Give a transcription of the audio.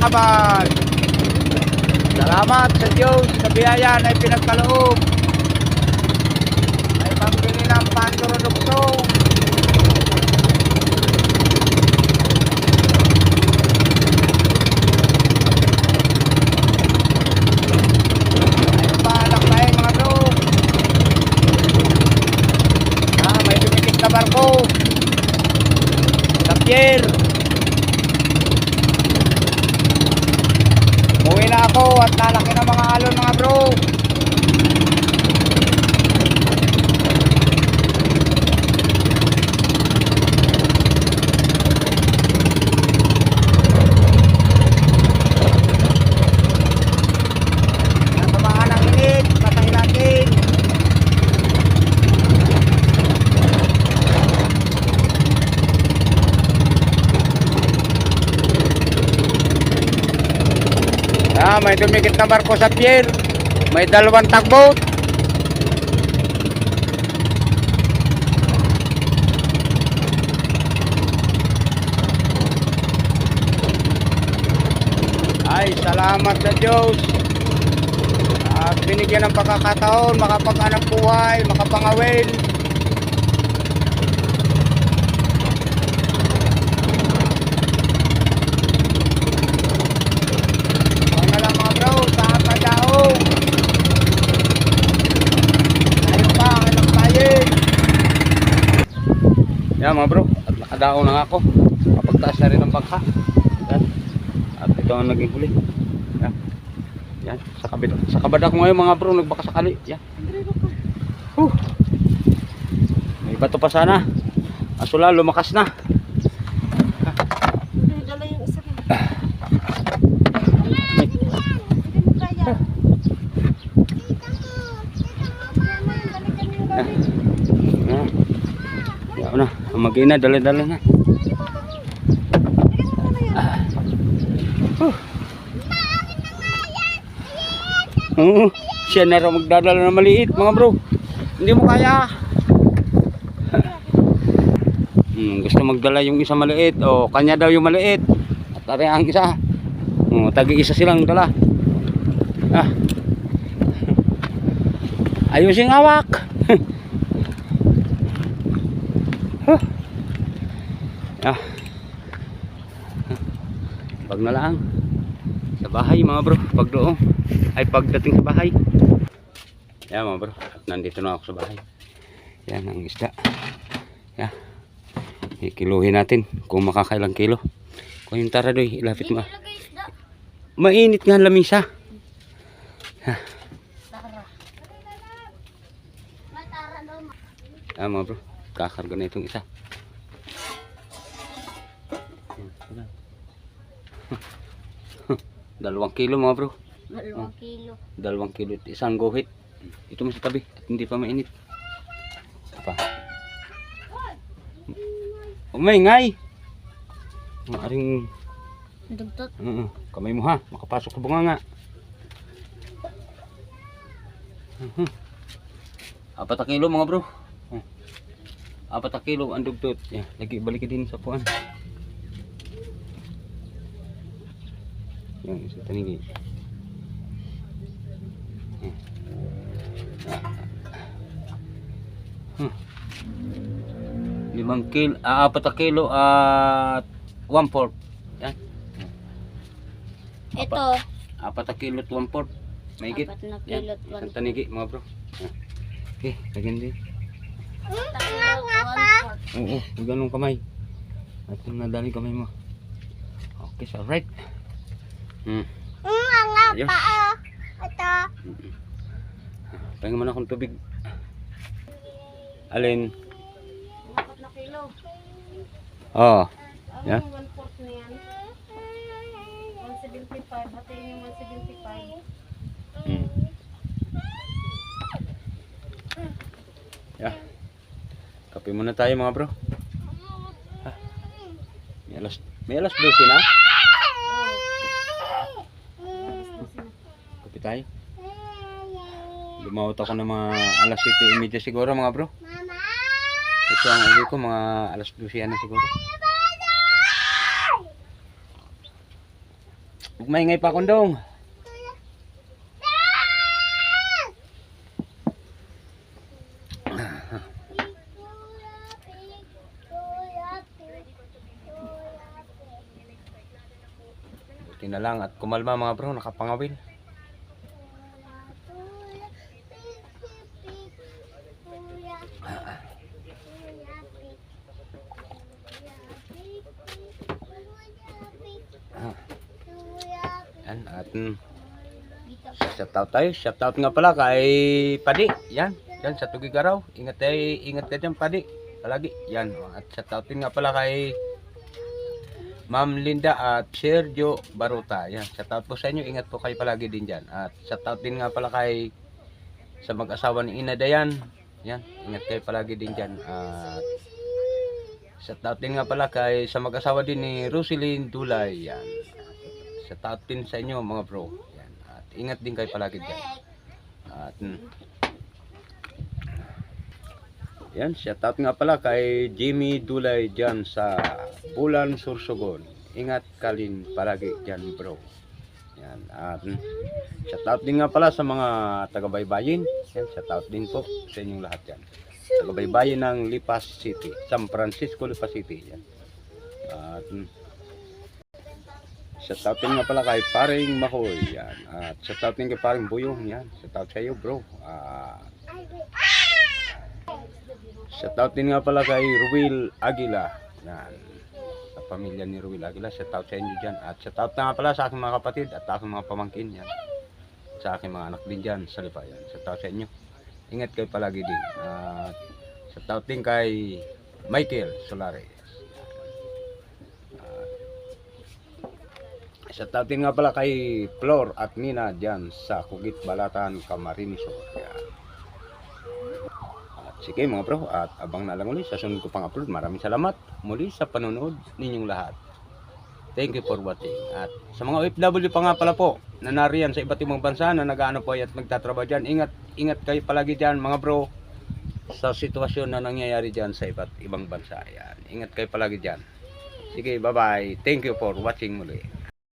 kabal. Salamat sa Diyos sa biyaya na ipinagkaloob ay pambili ng pandrodokso. Ayun pa, lakbayin mga bro. May tumikit na barko sa pier. Uwi na ako at lalaki na mga alon mga bro. Natamaan ang init, patayin natin. May dumikit na barko sa pier. May 2 tugboat. Ay, salamat sa Diyos at binigyan ng pagkakataon makapag-anak buhay, makapangawin. Yan mga bro, at nakadaon na ako. Kapagtaas na rin ang bangka. Yan. At ito ang naging huli. Yan. Yan. Sa kabada ko ngayon mga bro, nagbaka sakali. Yan. May bato pa sana. Asula, lumakas na. Dala yung isa rin. Na, mag-ina, dala-dala na. Siya na raw magdadala na maliit mga bro. Hindi mo kaya. Gusto magdala yung isa maliit o kanya daw yung maliit. At tari ang isa. Tagi-isa silang dala. Ayusin awak. Pag na lang sa bahay mga bro, pag doon ay pagdating sa bahay. Yan mga bro, at nandito na ako sa bahay. Yan ang isda. Yan, ikiluhin natin kung makakailang kilo. Kung yung tara doy, ilapit mo. Mainit nga ang lamisa. Yan mga bro, kakarga na itong isa. 2 kilo mga bro. 2 kilo. 2 kilo. Isang guhit. Ito mo sa tabi at hindi pa mainit. Pa. Umingay. Maaring Dugtot. kamay mo ha. Makapasok sa bunganga. 4 kilo mga bro. 4 kilo ang dugtot. Lagi balik din sa puan. Yan, isa tanigi. 5 kilo, 4 kilo at 1/4. Yan. Ito. 4 kilo at 1/4. Mahigit. 4 na kilo at 1/4. Ang tanigi mga bro. Okay, lagyan din. Oo, ganun kamay. At nadali kamay mo. Okay, so right. Ayos. Ito. Pahinga man akong tubig. Alin? 4 na kilo. Oo. Yan. 1/4 na yan. 175. Batiin yung 175. Yeah. Kape muna tayo mga bro. May alas 12 na. Kape tayo. Lumawat ako ng mga alas 7:30 siguro mga bro. Ito ang uwi ko mga alas 12 na siguro. Huwag maingay pa kondong. Buti na lang at kumalma mga bro, nakapangawil. Yan, at shoutout tayo. Shoutout nga pala kay Padi. Yan, yan sa Tugigaraw. Ingat tayo, ingat ka dyan Padi. Palagi. Yan, at shoutout din nga pala kay Ma'am Linda at Sergio Baruta. Yan, shoutout po sa inyo. Ingat po kayo palagi din dyan. At shoutout din nga pala kay sa mag-asawa ni Ina Dayan. Yan, ingat kayo palagi din dyan. At shoutout din nga pala kay sa mag-asawa din ni Roselyn Dulay. Yan. Shoutout din sa inyo mga bro. Yan. At ingat din kayo palagi dyan. At yan, shoutout nga pala kay Jimmy Dulay dyan sa Bulan, Sursogon. Ingat ka rin palagi dyan bro. Yan. At shoutout din nga pala sa mga taga-baybayin. Yan, shoutout din po sa inyong lahat yan. Taga-baybayin ng Lipas City, San Francisco, Lipas City. Yan. At shoutout din nga pala kay Paring Mahoy. Yan. At shoutout din kay Paring Buyong. Yan. Shoutout sa iyo bro. Shoutout din nga pala kay Ruel Aguila. Yan. Sa pamilya ni Ruel Aguila. Shoutout sa inyo dyan. At shoutout na nga pala sa aking mga kapatid at aking mga pamangkin. Yan. Sa aking mga anak din dyan sa Lipa. Yan. Shoutout sa inyo. Ingat kayo palagi din. At shoutout din kay Michael Solares. Shoutout din nga pala kay Flor at Nina dyan sa Kugit Balatan, Camarines Sur. At sige mga bro, at abang na lang ulit sa sunod ko pang upload. Maraming salamat muli sa panonood ninyong lahat. Thank you for watching. At sa mga OFW pa nga pala po na nariyan sa iba't ibang bansa na nag-ano po at magtatrabaho dyan, ingat kayo palagi dyan mga bro sa sitwasyon na nangyayari dyan sa iba't ibang bansa. Yan. Ingat kayo palagi dyan. Sige, bye bye. Thank you for watching muli.